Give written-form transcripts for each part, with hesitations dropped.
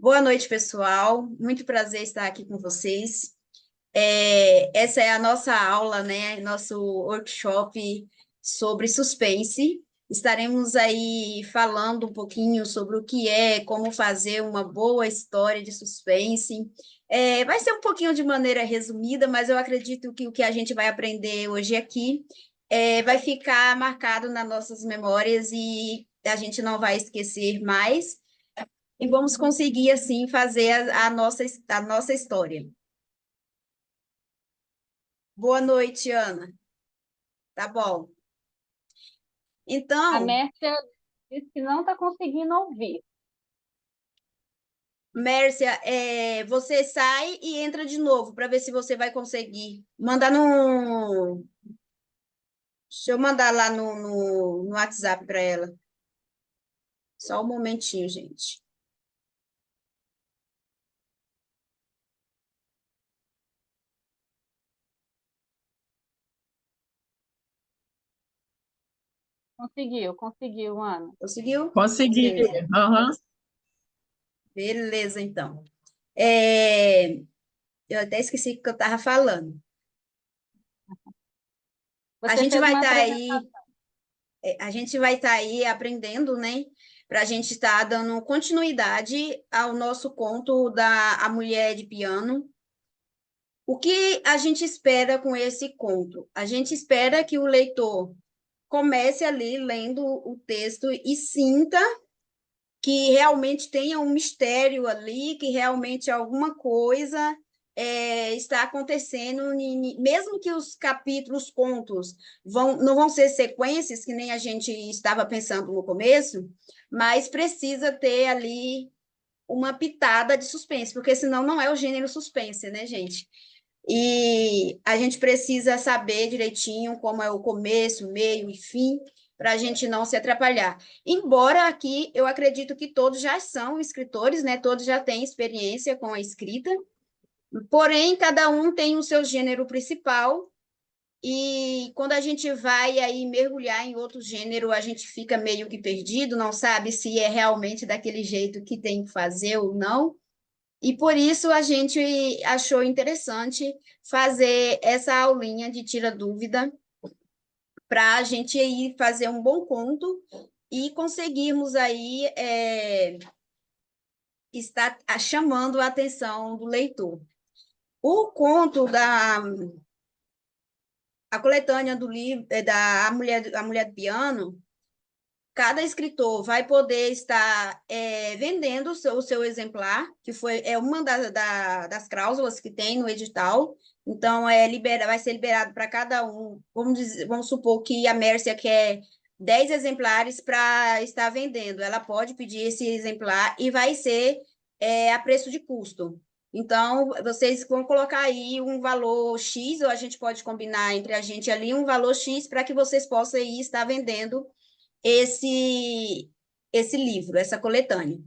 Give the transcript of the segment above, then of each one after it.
Boa noite, pessoal. Muito prazer estar aqui com vocês. Essa é a nossa aula, né? Nosso workshop sobre suspense. Estaremos aí falando um pouquinho sobre o que é, como fazer uma boa história de suspense. Vai ser um pouquinho de maneira resumida, mas eu acredito que o que a gente vai aprender hoje aqui vai ficar marcado nas nossas memórias e a gente não vai esquecer mais e vamos conseguir, assim, fazer a nossa história. Boa noite, Ana. Tá bom. A Então, Mércia disse que não está conseguindo ouvir. Mércia, você sai e entra de novo para ver se você vai conseguir. Mandar no. Deixa eu mandar lá no WhatsApp para ela. Só um momentinho, gente. Conseguiu, Ana. Conseguiu? Consegui. Beleza. Aham. Beleza, então. É, eu até esqueci o que eu estava falando. A Você gente fez vai uma estar apresentação. aí a gente vai estar aí aprendendo, né? Para a gente estar dando continuidade ao nosso conto da A Mulher de Piano. O que a gente espera com esse conto? A gente espera que o leitor comece ali lendo o texto e sinta que realmente tenha um mistério ali, que realmente alguma coisa está acontecendo, mesmo que os capítulos, contos, não vão ser sequências, que nem a gente estava pensando no começo, mas precisa ter ali uma pitada de suspense, porque senão não é o gênero suspense, né, gente? E a gente precisa saber direitinho como é o começo, meio e fim, para a gente não se atrapalhar. Embora aqui eu acredito que todos já são escritores, né? Todos já têm experiência com a escrita, porém cada um tem o seu gênero principal. E quando a gente vai aí mergulhar em outro gênero, a gente fica meio que perdido, não sabe se é realmente daquele jeito que tem que fazer ou não. E por isso a gente achou interessante fazer essa aulinha de tira dúvida para a gente aí fazer um bom conto e conseguirmos aí estar chamando a atenção do leitor. O conto a coletânea do livro da A Mulher do Piano, cada escritor vai poder estar vendendo o seu exemplar, que é uma das cláusulas que tem no edital. Então, vai ser liberado para cada um. Vamos supor que a Mércia quer 10 exemplares para estar vendendo. Ela pode pedir esse exemplar e vai ser a preço de custo. Então, vocês vão colocar aí um valor X, ou a gente pode combinar entre a gente ali um valor X para que vocês possam aí estar vendendo esse, esse livro, essa coletânea.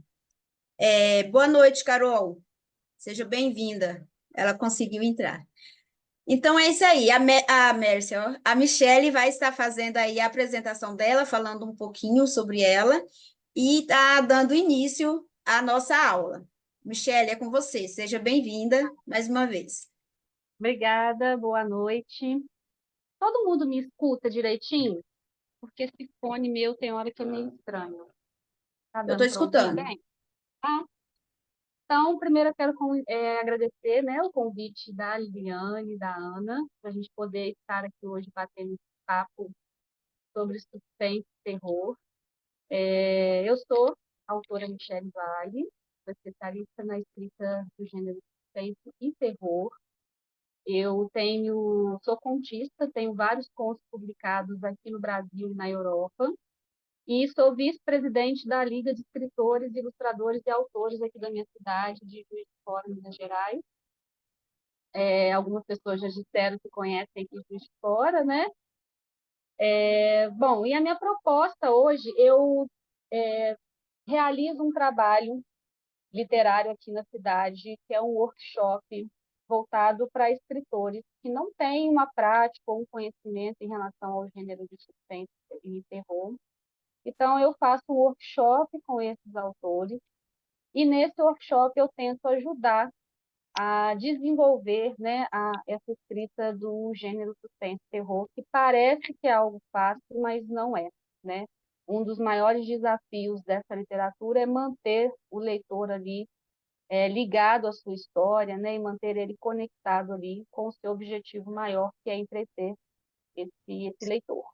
Boa noite, Carol. Seja bem-vinda. Ela conseguiu entrar. Então é isso aí. A Mércia, ó, a Michelle vai estar fazendo aí a apresentação dela, falando um pouquinho sobre ela e está dando início à nossa aula. Michelle, é com você. Seja bem-vinda mais uma vez. Obrigada, boa noite. Todo mundo me escuta direitinho? Porque esse fone meu tem hora que é meio estranho. Tá Eu estou dando para ouvir escutando. bem? Ah, então, primeiro eu quero agradecer, né, o convite da Liliane e da Ana, para a gente poder estar aqui hoje batendo esse papo sobre suspense e terror. Eu sou a autora Michelle Vale, sou especialista na escrita do gênero suspense e terror. Sou contista, tenho vários contos publicados aqui no Brasil e na Europa, e sou vice-presidente da Liga de Escritores, Ilustradores e Autores aqui da minha cidade, de Juiz de Fora, Minas Gerais. Algumas pessoas já disseram que conhecem aqui Juiz de Fora, né? Bom, e a minha proposta hoje, eu realizo um trabalho literário aqui na cidade, que é um workshop voltado para escritores que não têm uma prática ou um conhecimento em relação ao gênero de suspense e terror. Então, eu faço um workshop com esses autores E nesse workshop eu tento ajudar a desenvolver, né, essa escrita do gênero suspense terror, que parece que é algo fácil, mas não é, né? Um dos maiores desafios dessa literatura é manter o leitor ali ligado à sua história, né, e manter ele conectado ali com o seu objetivo maior, que é entreter esse leitor.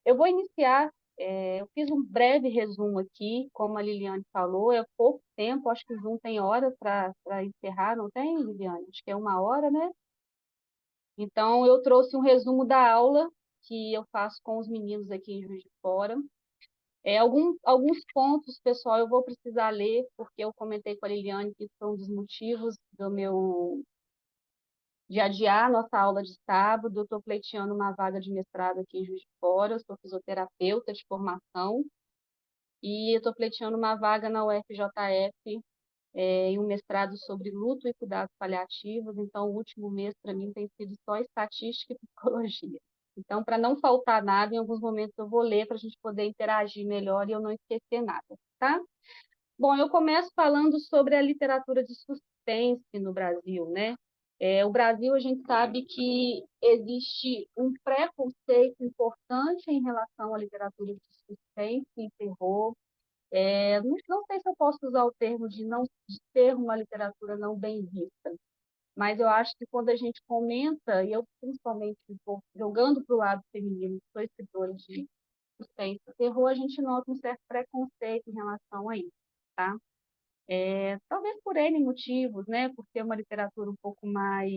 Eu vou iniciar, eu fiz um breve resumo aqui, como a Liliane falou, é pouco tempo, acho que o Zoom tem hora para encerrar, não tem, Liliane? Acho que é 1 hora, né? Então, eu trouxe um resumo da aula que eu faço com os meninos aqui em Juiz de Fora. Alguns pontos, pessoal, eu vou precisar ler, porque eu comentei com a Liliane que são um dos motivos de adiar a nossa aula de sábado. Eu estou pleiteando uma vaga de mestrado aqui em Juiz de Fora, eu sou fisioterapeuta de formação, e eu estou pleiteando uma vaga na UFJF, em um mestrado sobre luto e cuidados paliativos. Então, o último mês, para mim, tem sido só estatística e psicologia. Então, para não faltar nada, em alguns momentos eu vou ler para a gente poder interagir melhor e eu não esquecer nada, tá? Bom, eu começo falando sobre a literatura de suspense no Brasil, né? O Brasil, a gente sabe que existe um preconceito importante em relação à literatura de suspense e terror. Não sei se eu posso usar o termo de ser uma literatura não bem vista, mas eu acho que quando a gente comenta, e eu principalmente estou jogando para o lado feminino, sou escritora de suspense e terror, a gente nota um certo preconceito em relação a isso, tá? Talvez por N motivos, né? Por ser uma literatura um pouco mais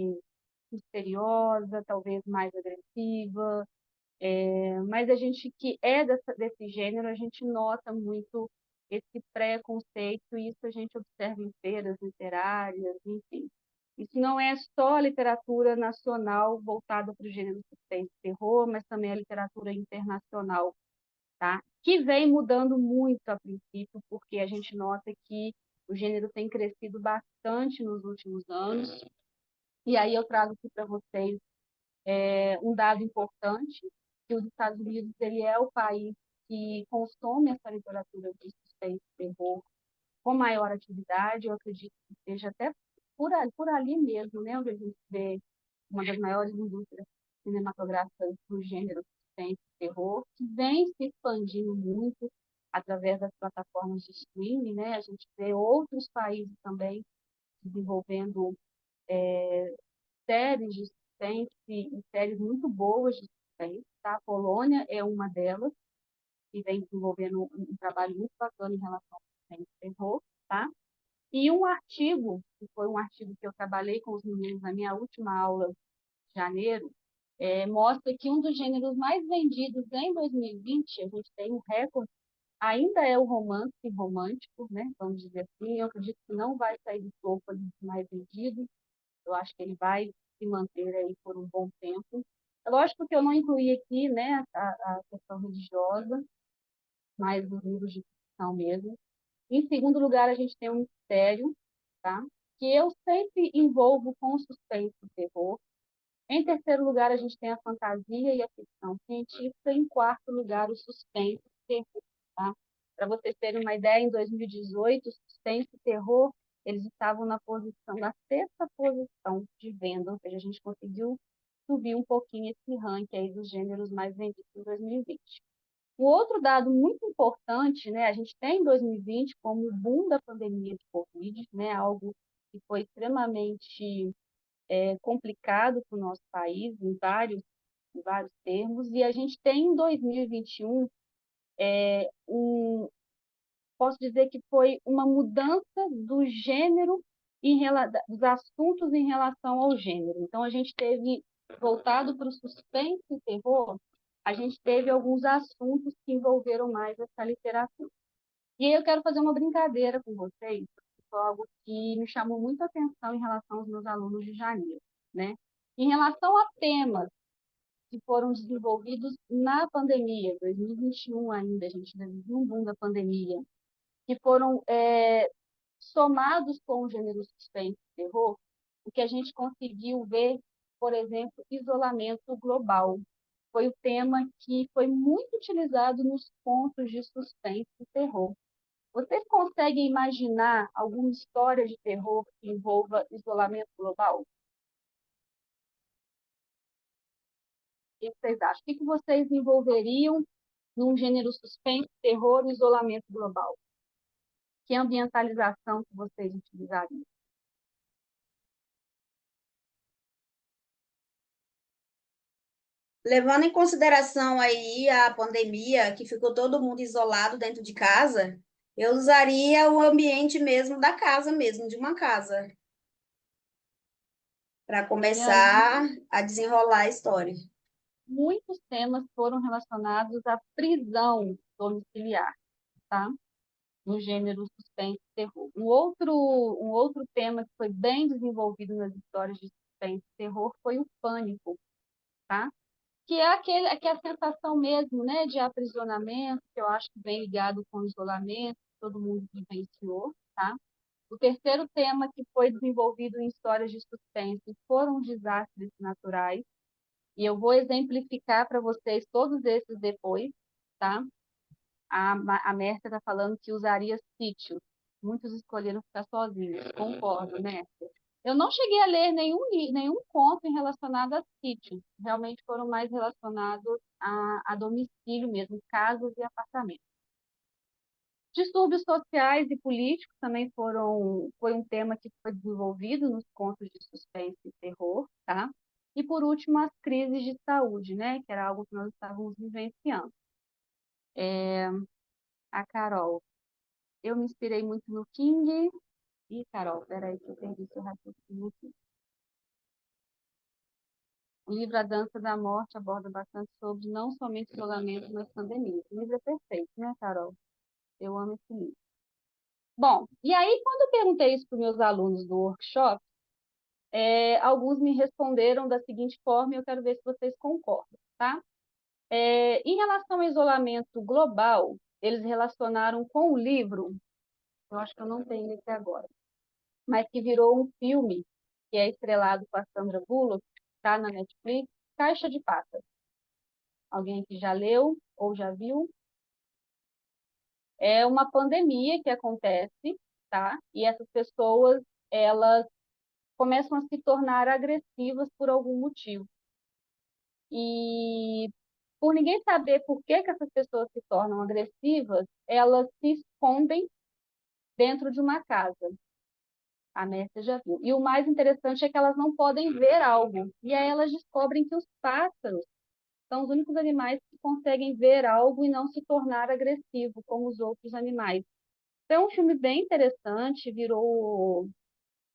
misteriosa, talvez mais agressiva, mas a gente que é desse gênero, a gente nota muito esse preconceito, e isso a gente observa em feiras literárias, enfim. Isso não é só a literatura nacional voltada para o gênero suspense e terror, mas também a literatura internacional, tá? Que vem mudando muito a princípio, porque a gente nota que o gênero tem crescido bastante nos últimos anos. E aí eu trago aqui para vocês um dado importante, que os Estados Unidos ele é o país que consome essa literatura de suspense e terror com maior atividade. Eu acredito que seja até por ali mesmo, né, onde a gente vê uma das maiores indústrias cinematográficas do gênero suspense e terror, que vem se expandindo muito através das plataformas de streaming, né? A gente vê outros países também desenvolvendo séries de suspense e séries muito boas de suspense, tá? A Polônia é uma delas, que vem desenvolvendo um trabalho muito bacana em relação ao suspense e terror, tá? E um artigo, que foi um artigo que eu trabalhei com os meninos na minha última aula de janeiro, mostra que um dos gêneros mais vendidos em 2020, a gente tem um recorde, ainda é o romance romântico, né? Vamos dizer assim. Eu acredito que não vai sair do topo ali dos mais vendidos. Eu acho que ele vai se manter aí por um bom tempo. É lógico que eu não incluí aqui, né, a questão religiosa, mas os livros de ficção mesmo. Em segundo lugar, a gente tem o mistério, tá? Que eu sempre envolvo com suspense e terror. Em terceiro lugar, a gente tem a fantasia e a ficção científica. Em quarto lugar, o suspense e terror. Tá? Para vocês terem uma ideia, em 2018, suspense e terror, eles estavam na sexta posição de venda, ou seja, a gente conseguiu subir um pouquinho esse ranking aí dos gêneros mais vendidos em 2020. O outro dado muito importante, né, a gente tem em 2020 como o boom da pandemia de Covid, né, algo que foi extremamente complicado para o nosso país em vários termos, e a gente tem em 2021 posso dizer que foi uma mudança do gênero dos assuntos em relação ao gênero. Então a gente teve voltado para o suspense e terror, a gente teve alguns assuntos que envolveram mais essa literatura. E aí eu quero fazer uma brincadeira com vocês, foi algo que me chamou muita atenção em relação aos meus alunos de janeiro, né? Em relação a temas que foram desenvolvidos na pandemia, 2021 ainda, a gente ainda viu um boom da pandemia, que foram somados com o gênero suspense e terror, o que a gente conseguiu ver, por exemplo, isolamento global. Foi o tema que foi muito utilizado nos contos de suspense e terror. Vocês conseguem imaginar alguma história de terror que envolva isolamento global? O que vocês acham? O que vocês envolveriam num gênero suspense, terror e isolamento global? Que ambientalização que vocês utilizariam? Levando em consideração aí a pandemia, que ficou todo mundo isolado dentro de casa, eu usaria o ambiente mesmo da casa mesmo, de uma casa, para E aí, começar a desenrolar a história. muitos temas foram relacionados à prisão domiciliar, tá? No gênero suspense e terror. Um outro tema que foi bem desenvolvido nas histórias de suspense e terror foi o pânico, tá? Que é a sensação mesmo, né, de aprisionamento, que eu acho que vem ligado com o isolamento, que todo mundo vivenciou, tá? O terceiro tema que foi desenvolvido em histórias de suspense foram os desastres naturais, e eu vou exemplificar para vocês todos esses depois, tá? A Mércia está falando que usaria sítio. Muitos escolheram ficar sozinhos. Concordo, Mércia. Eu não cheguei a ler nenhum conto relacionado a sítios. Realmente foram mais relacionados a domicílio mesmo, casas e apartamentos. Distúrbios sociais e políticos também foi um tema que foi desenvolvido nos contos de suspense e terror, tá? E por último, as crises de saúde, né? Que era algo que nós estávamos vivenciando. A Carol, eu me inspirei muito no King. Ih, Carol, peraí que eu perdi seu raciocínio aqui. O livro A Dança da Morte aborda bastante sobre não somente isolamento, mas pandemia. O livro é perfeito, né, Carol? Eu amo esse livro. Bom, e aí quando eu perguntei isso para os meus alunos do workshop, alguns me responderam da seguinte forma, e eu quero ver se vocês concordam, tá? Em relação ao isolamento global, eles relacionaram com o livro, eu acho que eu não tenho esse agora, mas que virou um filme, que é estrelado com a Sandra Bullock, tá na Netflix, Caixa de Pássaros. Alguém que já leu ou já viu? É uma pandemia que acontece, tá? E essas pessoas, elas começam a se tornar agressivas por algum motivo. E por ninguém saber por que que essas pessoas se tornam agressivas, elas se escondem dentro de uma casa. A Mércia já viu. E o mais interessante é que elas não podem ver algo. E aí elas descobrem que os pássaros são os únicos animais que conseguem ver algo e não se tornar agressivo, como os outros animais. Então, é um filme bem interessante, virou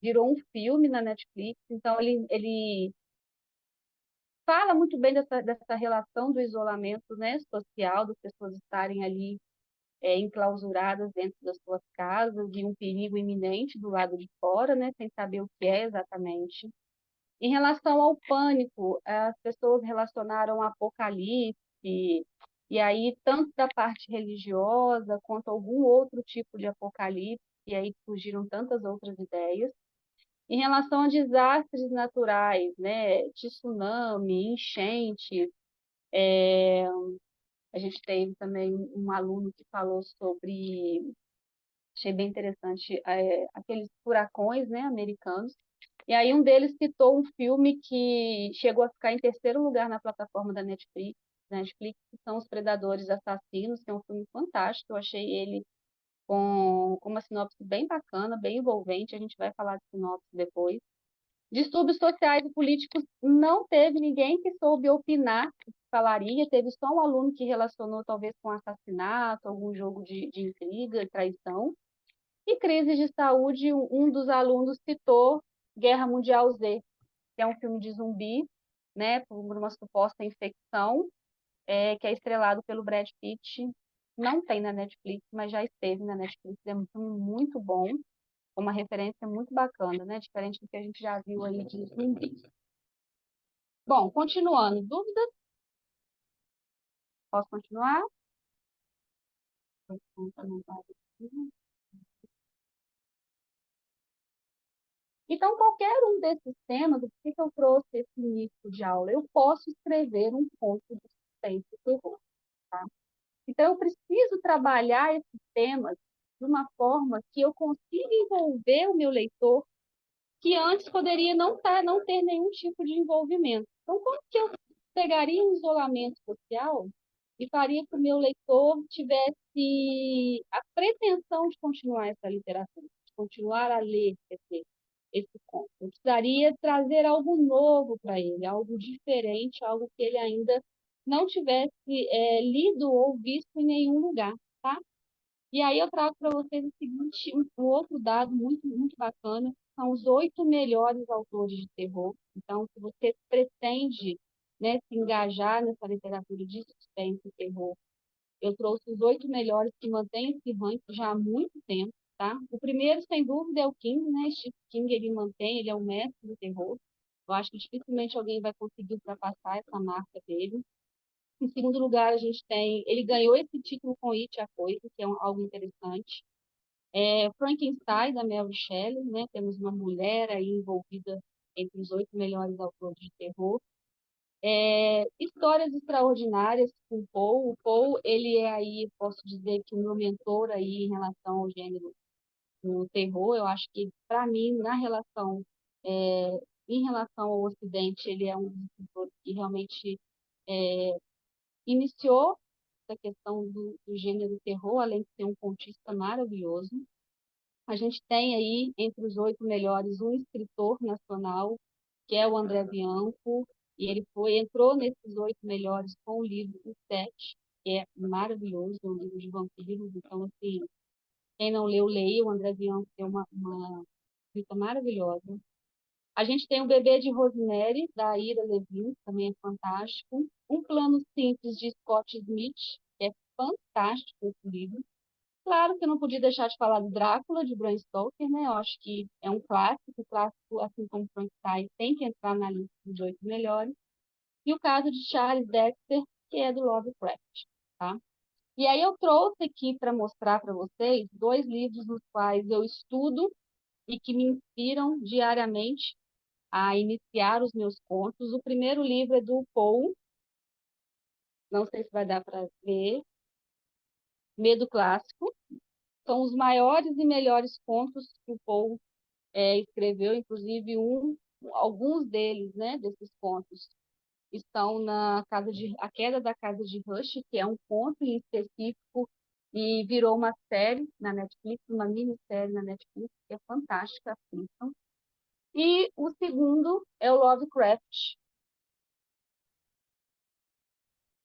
um filme na Netflix. Então, ele fala muito bem dessa relação do isolamento, né, social, das pessoas estarem ali enclausuradas dentro das suas casas e um perigo iminente do lado de fora, né, sem saber o que é exatamente. Em relação ao pânico, as pessoas relacionaram o apocalipse, e aí tanto da parte religiosa quanto algum outro tipo de apocalipse, e aí surgiram tantas outras ideias. Em relação a desastres naturais, né, tsunami, enchentes, a gente teve também um aluno que falou sobre, achei bem interessante, aqueles furacões, né, americanos. E aí um deles citou um filme que chegou a ficar em terceiro lugar na plataforma da Netflix, que são Os Predadores Assassinos, que é um filme fantástico. Eu achei ele com uma sinopse bem bacana, bem envolvente. A gente vai falar de sinopse depois. Distúrbios sociais e políticos, não teve ninguém que soube opinar o que falaria, teve só um aluno que relacionou talvez com assassinato, algum jogo de intriga, traição. E crise de saúde, um dos alunos citou Guerra Mundial Z, que é um filme de zumbi, né, por uma suposta infecção, que é estrelado pelo Brad Pitt. Não tem na Netflix, mas já esteve na Netflix. É um filme muito bom, uma referência muito bacana, né, diferente do que a gente já viu aí de zumbi. Bom, continuando, dúvidas? Posso continuar? Então, qualquer um desses temas, o que eu trouxe esse início de aula? Eu posso escrever um conto de suspense e terror, tá? Então, eu preciso trabalhar esses temas de uma forma que eu consiga envolver o meu leitor, que antes poderia não ter nenhum tipo de envolvimento. Então, como que eu pegaria um isolamento social e faria que o meu leitor tivesse a pretensão de continuar essa literatura, de continuar a ler esse conto? Eu precisaria trazer algo novo para ele, algo diferente, algo que ele ainda não tivesse lido ou visto em nenhum lugar, tá? E aí eu trago para vocês o seguinte, um outro dado muito, muito bacana, são os 8 melhores autores de terror. Então, se você pretende, né, se engajar nessa literatura de suspense e terror, eu trouxe os 8 melhores que mantêm esse ranking já há muito tempo, tá? O primeiro, sem dúvida, é o King, né? Stephen King, ele mantém, ele é o mestre do terror. Eu acho que dificilmente alguém vai conseguir ultrapassar essa marca dele. Em segundo lugar, a gente tem. Ele ganhou esse título com It, a Coisa, que é algo interessante. Frankenstein, da Mary Shelley, né? Temos uma mulher aí envolvida entre os 8 melhores autores de terror. Histórias extraordinárias com Poe. O Poe, ele é aí, posso dizer que o meu mentor aí em relação ao gênero no terror. Eu acho que, para mim, em relação ao Ocidente, ele é um dos escritores que realmente é, iniciou essa questão do gênero terror, além de ser um contista maravilhoso. A gente tem aí, entre os 8 melhores, um escritor nacional, que é o André Bianco, e ele entrou nesses 8 melhores com o livro O Sete, que é maravilhoso, é um livro de vampiros. Então, assim, quem não leu, leia. O André Bianco tem uma escrita maravilhosa. A gente tem o Bebê de Rosemary, da Ira Levin, que também é fantástico. Um Plano Simples, de Scott Smith, que é fantástico esse livro. Claro que eu não podia deixar de falar do Drácula, de Bram Stoker, né? Eu acho que é um clássico, assim como Frankenstein, tem que entrar na lista dos 8 melhores. E o caso de Charles Dexter, que é do Lovecraft, tá? E aí eu trouxe aqui para mostrar para vocês 2 livros nos quais eu estudo e que me inspiram diariamente a iniciar os meus contos. O primeiro livro é do Poe, não sei se vai dar para ver, Medo Clássico. São os maiores e melhores contos que o Poe escreveu, inclusive alguns deles, né, desses contos, estão na A Queda da Casa de Hush, que é um conto em específico e virou uma série na Netflix, uma minissérie na Netflix, que é fantástica, assistam. E o segundo é o Lovecraft.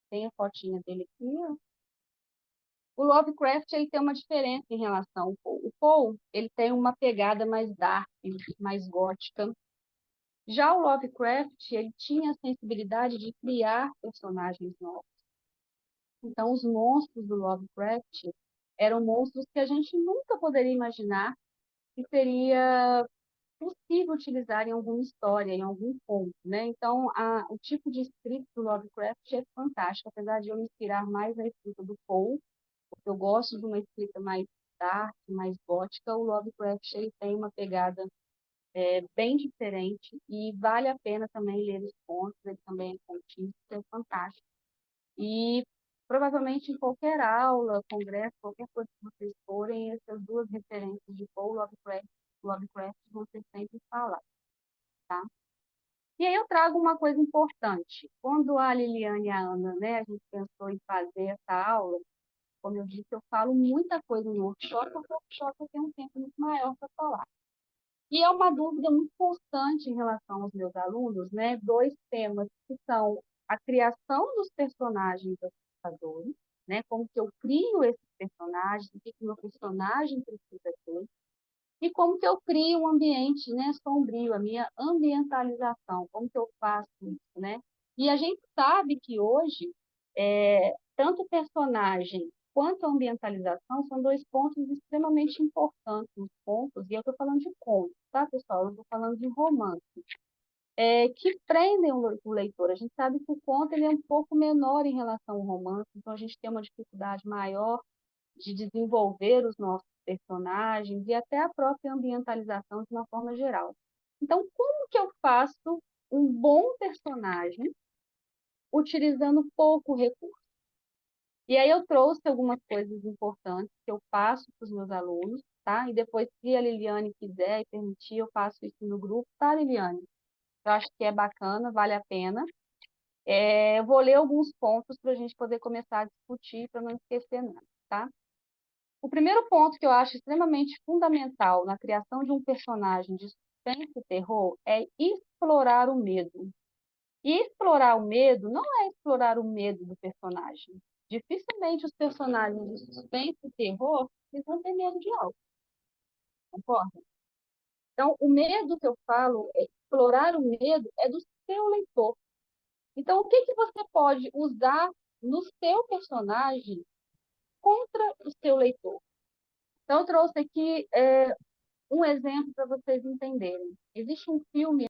Tem a fotinha dele aqui, ó. O Lovecraft, ele tem uma diferença em relação ao Poe. O Poe, ele tem uma pegada mais dark, mais gótica. Já o Lovecraft, ele tinha a sensibilidade de criar personagens novos. Então, os monstros do Lovecraft eram monstros que a gente nunca poderia imaginar que seria possível utilizar em alguma história, em algum conto, né? Então, o tipo de escrita do Lovecraft é fantástico, apesar de eu me inspirar mais na escrita do Poe, porque eu gosto de uma escrita mais dark, mais gótica. O Lovecraft, ele tem uma pegada bem diferente e vale a pena também ler os contos. Ele também é contista, é fantástico. E provavelmente em qualquer aula, congresso, qualquer coisa que vocês forem, essas 2 referências de Paul Lovecraft vão ser sempre faladas, tá? E aí eu trago uma coisa importante. Quando a Liliane e a Ana, né, a gente pensou em fazer essa aula, como eu disse, eu falo muita coisa no workshop, porque o workshop eu tenho um tempo muito maior para falar. E é uma dúvida muito constante em relação aos meus alunos, né? 2 temas que são a criação dos personagens assustadores, né? Como que eu crio esses personagens, o que que o meu personagem precisa ter, e como que eu crio um ambiente, né, sombrio, a minha ambientalização, como que eu faço isso, né? E a gente sabe que hoje, tanto o personagem quanto a ambientalização são 2 pontos extremamente importantes, os pontos, e eu estou falando de contos, tá, pessoal? Eu estou falando de romance, que prendem o leitor. A gente sabe que o conto ele é um pouco menor em relação ao romance, então a gente tem uma dificuldade maior de desenvolver os nossos personagens e até a própria ambientalização de uma forma geral. Então, como que eu faço um bom personagem utilizando pouco recurso? E aí eu trouxe algumas coisas importantes que eu passo para os meus alunos, tá? E depois, se a Liliane quiser e permitir, eu faço isso no grupo, tá, Liliane? Eu acho que é bacana, vale a pena. Eu vou ler alguns pontos para a gente poder começar a discutir, para não esquecer nada, tá? O primeiro ponto que eu acho extremamente fundamental na criação de um personagem de suspense e terror é explorar o medo. E explorar o medo não é explorar o medo do personagem. Dificilmente os personagens de suspense e terror eles vão ter medo de algo, concorda? Então, o medo que eu falo, explorar o medo, é do seu leitor. Então, o que que você pode usar no seu personagem contra o seu leitor? Então, eu trouxe aqui um exemplo para vocês entenderem. Existe um filme.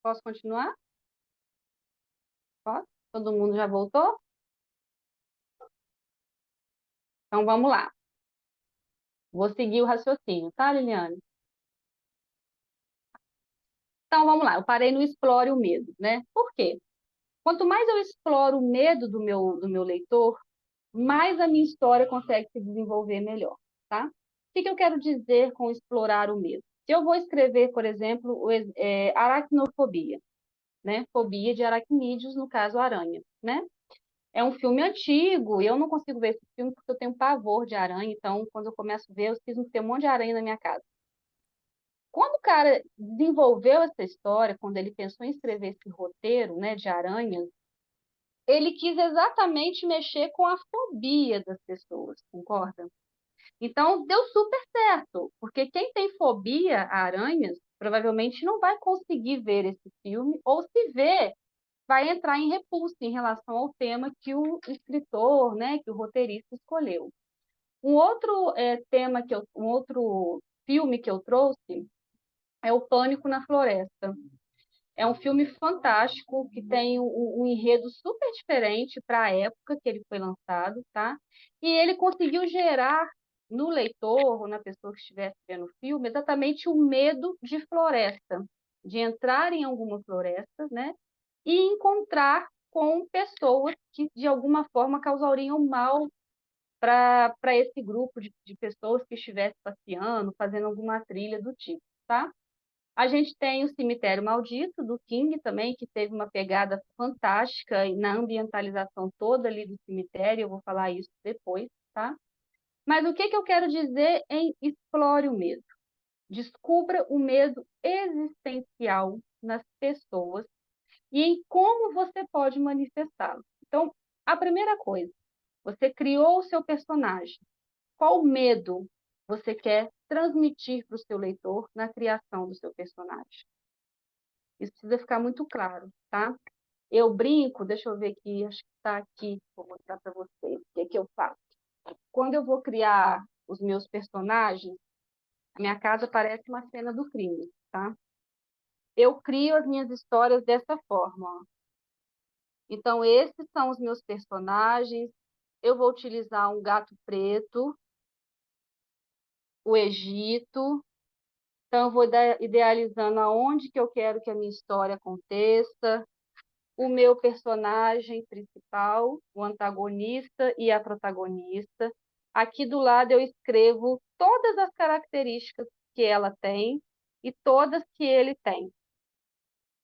Posso continuar? Posso? Todo mundo já voltou? Então, vamos lá. Vou seguir o raciocínio, tá, Liliane? Então, vamos lá. Eu parei no explore o medo, né? Por quê? Quanto mais eu exploro o medo do meu leitor, mais a minha história consegue se desenvolver melhor, tá? O que que eu quero dizer com explorar o medo? Se eu vou escrever, por exemplo, aracnofobia, né? Fobia de aracnídeos, no caso, aranha, né? É um filme antigo e eu não consigo ver esse filme porque eu tenho pavor de aranha, então, quando eu começo a ver, eu cismo ter um monte de aranha na minha casa. Quando o cara desenvolveu essa história, quando ele pensou em escrever esse roteiro, né, de aranhas, ele quis exatamente mexer com a fobia das pessoas, concorda? Então, deu super certo, porque quem tem fobia a aranhas provavelmente não vai conseguir ver esse filme, ou se ver, vai entrar em repulsa em relação ao tema que o escritor, né, que o roteirista escolheu. Um outro um outro filme que eu trouxe é o Pânico na Floresta. É um filme fantástico que tem um enredo super diferente para a época que ele foi lançado, tá? E ele conseguiu gerar no leitor, ou na pessoa que estivesse vendo o filme, exatamente o medo de floresta, de entrar em alguma floresta, né? E encontrar com pessoas que de alguma forma causariam mal para esse grupo de pessoas que estivesse passeando, fazendo alguma trilha do tipo, tá? A gente tem o Cemitério Maldito, do King também, que teve uma pegada fantástica na ambientalização toda ali do cemitério, eu vou falar isso depois, tá? Mas o que que eu quero dizer em explore o medo? Descubra o medo existencial nas pessoas e em como você pode manifestá-lo. Então, a primeira coisa, você criou o seu personagem. Qual medo você quer transmitir para o seu leitor na criação do seu personagem? Isso precisa ficar muito claro, tá? Eu brinco, deixa eu ver aqui, acho que está aqui, vou mostrar para vocês o que é que eu faço. Quando eu vou criar os meus personagens, a minha casa parece uma cena do crime, tá? Eu crio as minhas histórias dessa forma, ó. Então, esses são os meus personagens. Eu vou utilizar um gato preto, o Egito. Então, eu vou idealizando aonde que eu quero que a minha história aconteça, o meu personagem principal, o antagonista e a protagonista. Aqui do lado eu escrevo todas as características que ela tem e todas que ele tem.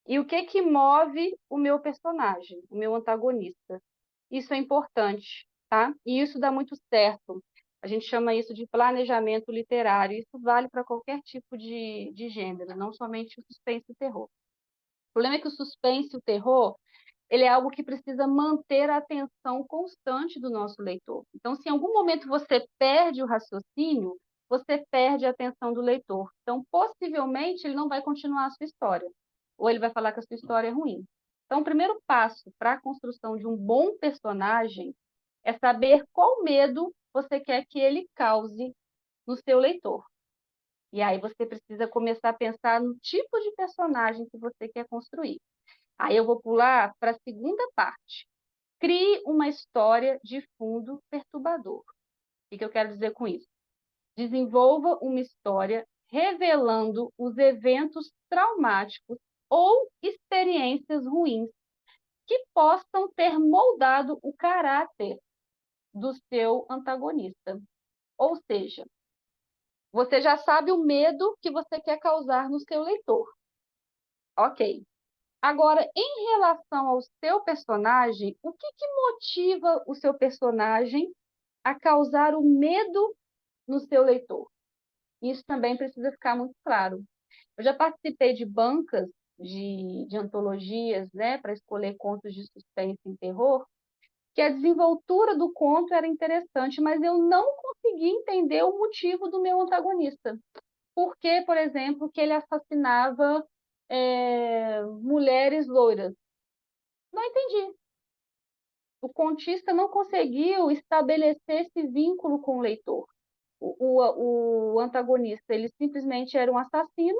E o que que move o meu personagem, o meu antagonista? Isso é importante, tá? E isso dá muito certo. A gente chama isso de planejamento literário. Isso vale para qualquer tipo de gênero, não somente o suspense e o terror. O problema é que o suspense e o terror ele é algo que precisa manter a atenção constante do nosso leitor. Então, se em algum momento você perde o raciocínio, você perde a atenção do leitor. Então, possivelmente, ele não vai continuar a sua história, ou ele vai falar que a sua história é ruim. Então, o primeiro passo para a construção de um bom personagem é saber qual medo você quer que ele cause no seu leitor. E aí você precisa começar a pensar no tipo de personagem que você quer construir. Aí eu vou pular para a segunda parte. Crie uma história de fundo perturbador. O que eu quero dizer com isso? Desenvolva uma história revelando os eventos traumáticos ou experiências ruins que possam ter moldado o caráter do seu antagonista. Ou seja, você já sabe o medo que você quer causar no seu leitor. Ok. Agora, em relação ao seu personagem, o que motiva o seu personagem a causar o medo no seu leitor? Isso também precisa ficar muito claro. Eu já participei de bancas de antologias, né, para escolher contos de suspense e terror, que a desenvoltura do conto era interessante, mas eu não consegui entender o motivo do meu antagonista. Por que, por exemplo, que ele assassinava mulheres loiras? Não entendi. O contista não conseguiu estabelecer esse vínculo com o leitor. O antagonista, ele simplesmente era um assassino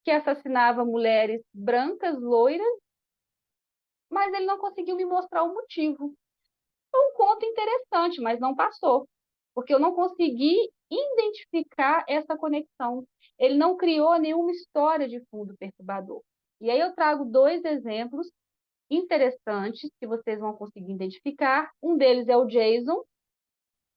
que assassinava mulheres brancas, loiras, mas ele não conseguiu me mostrar o motivo. Foi um conto interessante, mas não passou, porque eu não consegui identificar essa conexão. Ele não criou nenhuma história de fundo perturbador. E aí eu trago dois exemplos interessantes que vocês vão conseguir identificar. Um deles é o Jason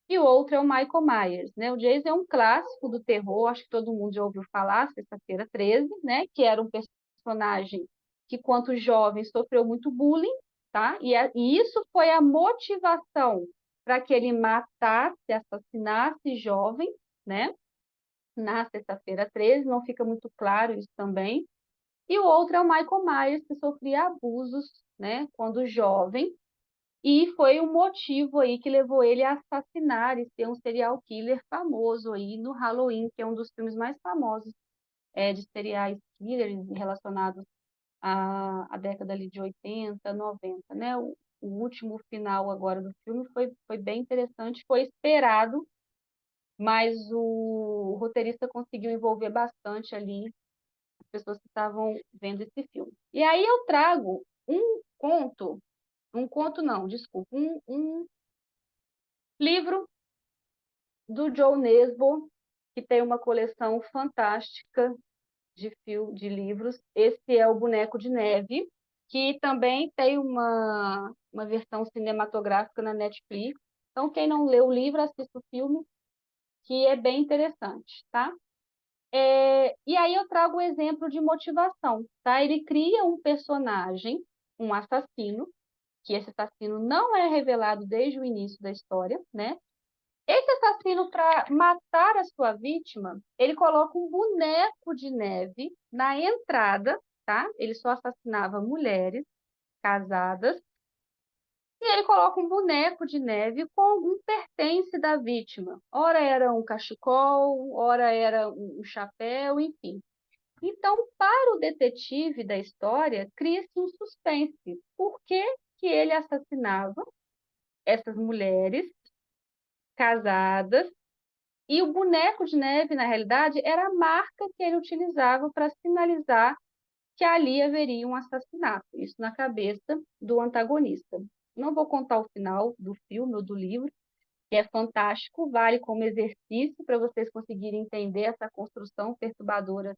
e o outro é o Michael Myers, né? O Jason é um clássico do terror, acho que todo mundo já ouviu falar, Sexta-feira 13, né? Que era um personagem que, quanto jovem, sofreu muito bullying, tá? E isso foi a motivação para que ele matasse, assassinasse jovem, né? Na Sexta-feira 13, não fica muito claro isso também. E o outro é o Michael Myers, que sofria abusos, né? Quando jovem, e foi um motivo aí que levou ele a assassinar e ser um serial killer famoso aí no Halloween, que é um dos filmes mais famosos de serial killers relacionados à década ali de 80, 90, né? O último final agora do filme foi bem interessante, foi esperado, mas o roteirista conseguiu envolver bastante ali as pessoas que estavam vendo esse filme. E aí eu trago um conto não, desculpa, um livro do Joe Nesbo, que tem uma coleção fantástica de livros. Esse é o Boneco de Neve, que também tem uma versão cinematográfica na Netflix. Então, quem não leu o livro, assista o filme, que é bem interessante, tá? E aí eu trago o exemplo de motivação, tá? Ele cria um personagem, um assassino, que esse assassino não é revelado desde o início da história, né? Esse assassino, para matar a sua vítima, ele coloca um boneco de neve na entrada, tá? Ele só assassinava mulheres casadas. E ele coloca um boneco de neve com algum pertence da vítima. Ora era um cachecol, ora era um chapéu, enfim. Então, para o detetive da história, cria-se um suspense. Por que que ele assassinava essas mulheres casadas? E o boneco de neve, na realidade, era a marca que ele utilizava para sinalizar que ali haveria um assassinato. Isso na cabeça do antagonista. Não vou contar o final do filme ou do livro, que é fantástico, vale como exercício para vocês conseguirem entender essa construção perturbadora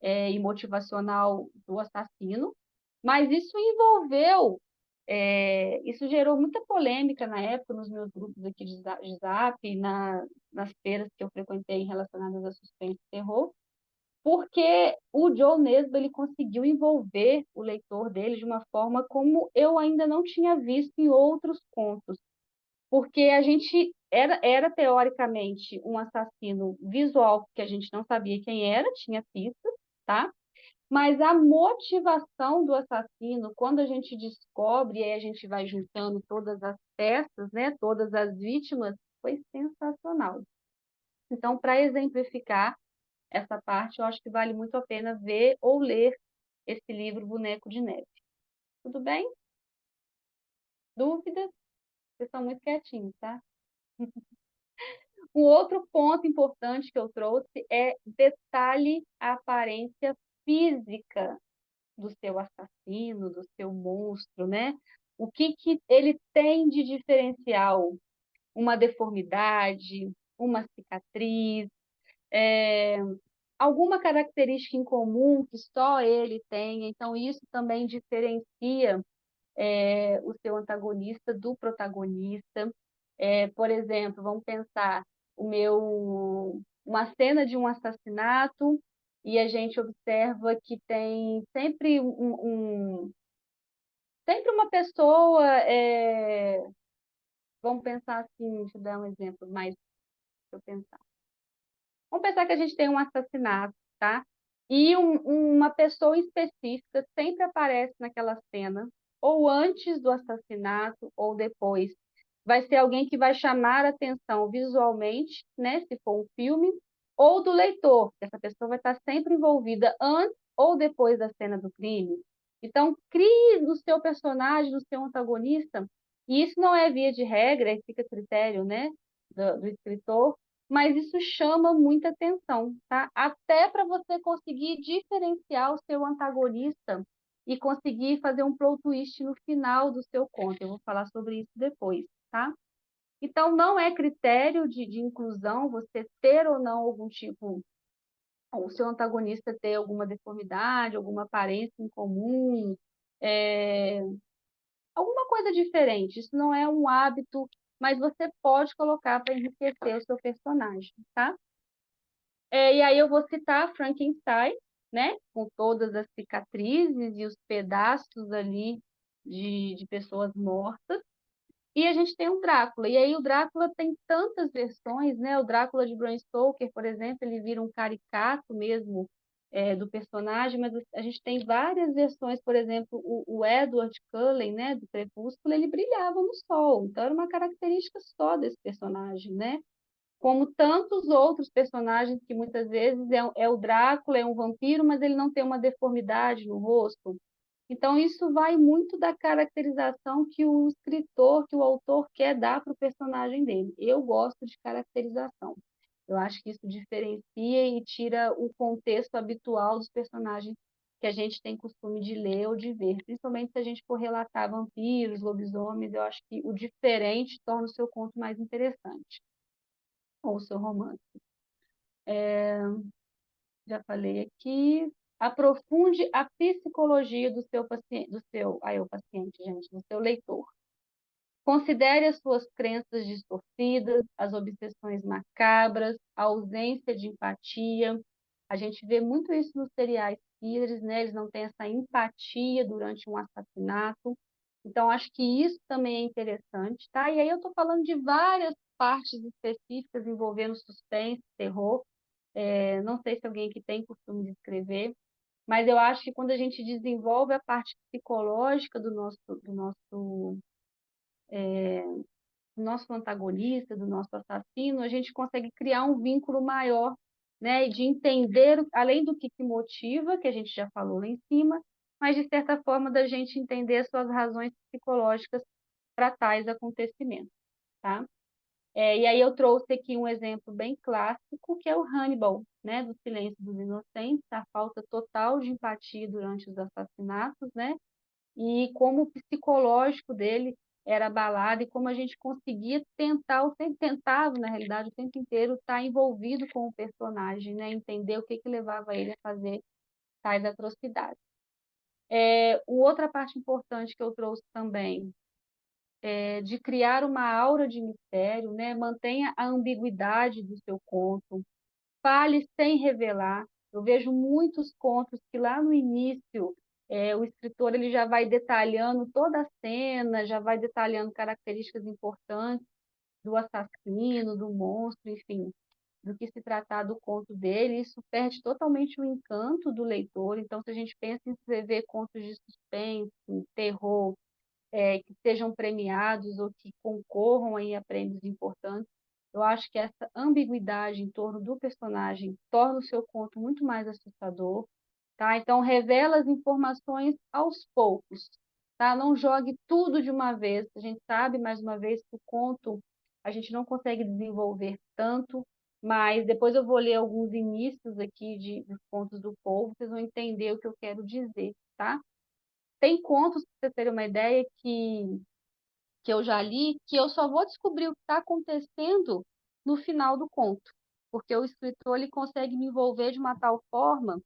e motivacional do assassino. Mas isso envolveu, isso gerou muita polêmica na época nos meus grupos aqui de Zap, nas feiras que eu frequentei relacionadas a suspense e terror, porque o Joe Nesbo ele conseguiu envolver o leitor dele de uma forma como eu ainda não tinha visto em outros contos, porque a gente era teoricamente um assassino visual que a gente não sabia quem era, tinha pistas, tá? Mas a motivação do assassino, quando a gente descobre, e aí a gente vai juntando todas as peças, né, todas as vítimas, foi sensacional. Então, para exemplificar essa parte, eu acho que vale muito a pena ver ou ler esse livro Boneco de Neve. Tudo bem? Dúvidas? Vocês são muito quietinhos, tá? Um outro ponto importante que eu trouxe é detalhe a aparência física do seu assassino, do seu monstro, né? O que ele tem de diferencial? Uma deformidade, uma cicatriz, alguma característica em comum que só ele tem, então isso também diferencia o seu antagonista do protagonista. Por exemplo, vamos pensar uma cena de um assassinato e a gente observa que tem sempre uma pessoa, vamos pensar assim, deixa eu dar um exemplo mais para eu pensar. Vamos pensar que a gente tem um assassinato, tá? E uma pessoa específica sempre aparece naquela cena, ou antes do assassinato, ou depois. Vai ser alguém que vai chamar a atenção visualmente, né? Se for um filme, ou do leitor, que essa pessoa vai estar sempre envolvida antes ou depois da cena do crime. Então, crie no seu personagem, no seu antagonista, e isso não é via de regra, fica a critério, né, do escritor, mas isso chama muita atenção, tá? Até para você conseguir diferenciar o seu antagonista e conseguir fazer um plot twist no final do seu conto. Eu vou falar sobre isso depois, tá? Então, não é critério de inclusão você ter ou não algum tipo, o seu antagonista ter alguma deformidade, alguma aparência em comum, é, alguma coisa diferente. Isso não é um hábito, mas você pode colocar para enriquecer o seu personagem, tá? E aí eu vou citar Frankenstein, né? Com todas as cicatrizes e os pedaços ali de pessoas mortas. E a gente tem o Drácula. E aí o Drácula tem tantas versões, né? O Drácula de Bram Stoker, por exemplo, ele vira um caricato mesmo do personagem, mas a gente tem várias versões, por exemplo, o Edward Cullen, né, do Crepúsculo, ele brilhava no sol. Então era uma característica só desse personagem, né? Como tantos outros personagens que muitas vezes é o Drácula, é um vampiro, mas ele não tem uma deformidade no rosto. Então, isso vai muito da caracterização que o escritor, que o autor quer dar para o personagem dele. Eu gosto de caracterização. Eu acho que isso diferencia e tira o contexto habitual dos personagens que a gente tem costume de ler ou de ver. Principalmente se a gente for relatar vampiros, lobisomens, eu acho que o diferente torna o seu conto mais interessante ou o seu romance. Já falei aqui. Aprofunde a psicologia do seu paciente, o paciente, gente, do seu leitor. Considere as suas crenças distorcidas, as obsessões macabras, a ausência de empatia. A gente vê muito isso nos serial killers, né? Eles não têm essa empatia durante um assassinato. Então, acho que isso também é interessante, tá? E aí eu estou falando de várias partes específicas envolvendo suspense, terror. Não sei se alguém que tem costume de escrever, mas eu acho que quando a gente desenvolve a parte psicológica do nosso antagonista, do nosso assassino, a gente consegue criar um vínculo maior, né, e de entender, além do que motiva, que a gente já falou lá em cima, mas de certa forma da gente entender as suas razões psicológicas para tais acontecimentos, tá? E aí eu trouxe aqui um exemplo bem clássico, que é o Hannibal, né, do Silêncio dos Inocentes, a falta total de empatia durante os assassinatos, né, e como o psicológico dele era abalado e como a gente conseguia tentar, ou sempre tentava, na realidade, o tempo inteiro estar envolvido com o personagem, né, entender o que levava ele a fazer tais atrocidades. Outra parte importante que eu trouxe também de criar uma aura de mistério, né? Mantenha a ambiguidade do seu conto, fale sem revelar. Eu vejo muitos contos que lá no início o escritor ele já vai detalhando toda a cena, já vai detalhando características importantes do assassino, do monstro, enfim, do que se tratar do conto dele. Isso perde totalmente o encanto do leitor. Então, se a gente pensa em escrever contos de suspense, terror, que sejam premiados ou que concorram aí a prêmios importantes. Eu acho que essa ambiguidade em torno do personagem torna o seu conto muito mais assustador, tá? Então, revela as informações aos poucos, tá? Não jogue tudo de uma vez. A gente sabe, mais uma vez, que o conto a gente não consegue desenvolver tanto, mas depois eu vou ler alguns inícios aqui dos contos do povo, vocês vão entender o que eu quero dizer, tá? Tem contos, para você ter uma ideia, que eu já li, que eu só vou descobrir o que está acontecendo no final do conto. porque o escritor ele consegue me envolver de uma tal forma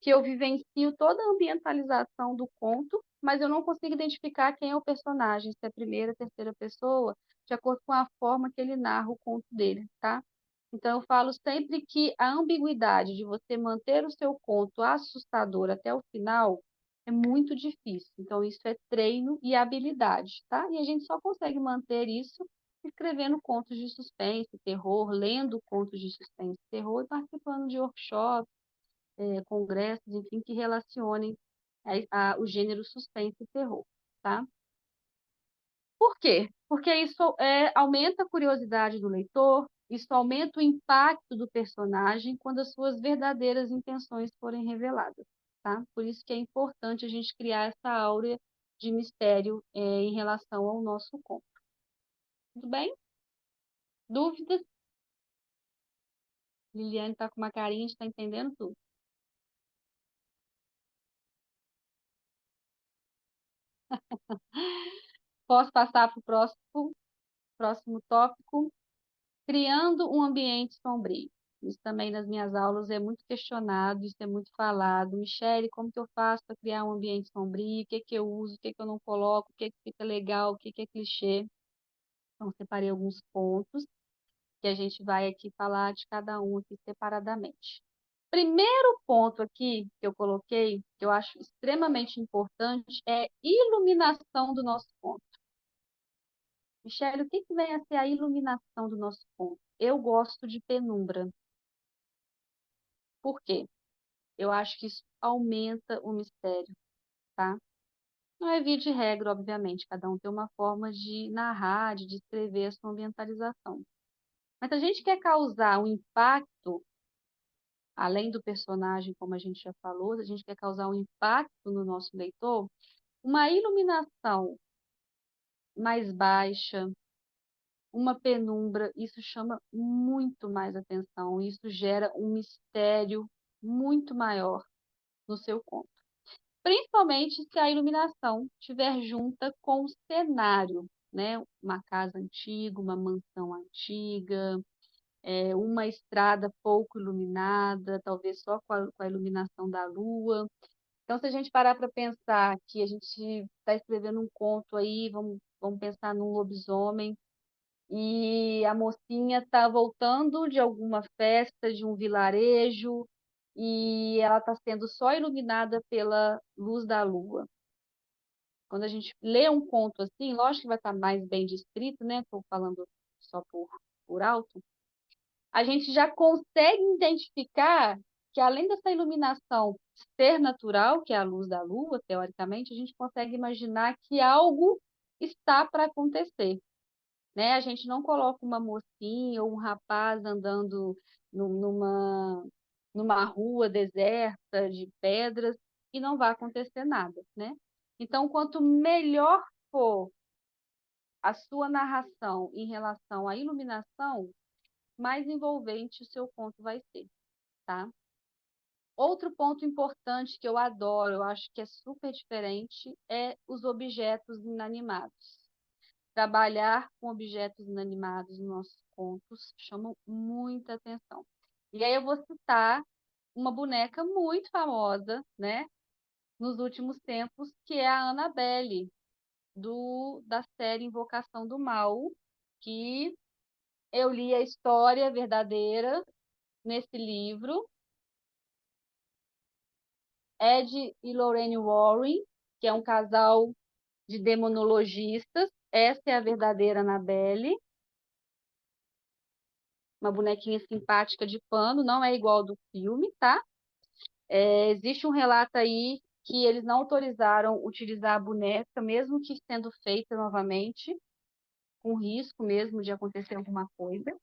que eu vivencio toda a ambientalização do conto, mas eu não consigo identificar quem é o personagem, se é primeira, terceira pessoa, de acordo com a forma que ele narra o conto dele, tá? Então, eu falo sempre que a ambiguidade de você manter o seu conto assustador até o final é muito difícil. Então, isso é treino e habilidade, tá? E a gente só consegue manter isso escrevendo contos de suspense, terror, lendo contos de suspense, terror e participando de workshops, congressos, enfim, que relacionem o gênero suspense e terror, tá? Por quê? Porque isso aumenta a curiosidade do leitor, isso aumenta o impacto do personagem quando as suas verdadeiras intenções forem reveladas, tá? Por isso que é importante a gente criar essa áurea de mistério em relação ao nosso conto. Tudo bem? Dúvidas? Liliane está com uma carinha, está entendendo tudo. Posso passar para o próximo tópico? Criando um ambiente sombrio. Isso também nas minhas aulas é muito questionado, isso é muito falado. Michele, como que eu faço para criar um ambiente sombrio? O que que eu uso? O que que eu não coloco? O que que fica legal? O que que é clichê? Então, separei alguns pontos que a gente vai aqui falar de cada um aqui separadamente. Primeiro ponto aqui que eu coloquei, que eu acho extremamente importante, é iluminação do nosso ponto. Michele, o que que vem a ser a iluminação do nosso ponto? Eu gosto de penumbra. Por quê? Eu acho que isso aumenta o mistério, tá? Não é via de regra, obviamente, cada um tem uma forma de narrar, de descrever a sua ambientalização. Mas se a gente quer causar um impacto, além do personagem, como a gente já falou, se a gente quer causar um impacto no nosso leitor, uma iluminação mais baixa, uma penumbra, isso chama muito mais atenção, isso gera um mistério muito maior no seu conto. Principalmente se a iluminação estiver junta com o cenário, né? Uma casa antiga, uma mansão antiga, uma estrada pouco iluminada, talvez só com a iluminação da lua. Então, se a gente parar para pensar que a gente está escrevendo um conto aí, vamos pensar num lobisomem, e a mocinha está voltando de alguma festa, de um vilarejo, e ela está sendo só iluminada pela luz da lua. Quando a gente lê um conto assim, lógico que vai estar mais bem descrito, né? Estou falando só por alto. A gente já consegue identificar que, além dessa iluminação ser natural, que é a luz da lua, teoricamente, a gente consegue imaginar que algo está para acontecer, né? A gente não coloca uma mocinha ou um rapaz andando numa rua deserta de pedras e não vai acontecer nada, né? Então, quanto melhor for a sua narração em relação à iluminação, mais envolvente o seu conto vai ser, tá? Outro ponto importante que eu adoro, eu acho que é super diferente, é os objetos inanimados. Trabalhar com objetos inanimados nos nossos contos chamam muita atenção. E aí eu vou citar uma boneca muito famosa, né, nos últimos tempos, que é a Annabelle, da série Invocação do Mal, que eu li a história verdadeira nesse livro. Ed e Lorraine Warren, que é um casal de demonologistas. Essa é a verdadeira Annabelle, uma bonequinha simpática de pano, não é igual ao do filme, tá? Existe um relato aí que eles não autorizaram utilizar a boneca, mesmo que sendo feita novamente, com risco mesmo de acontecer alguma coisa.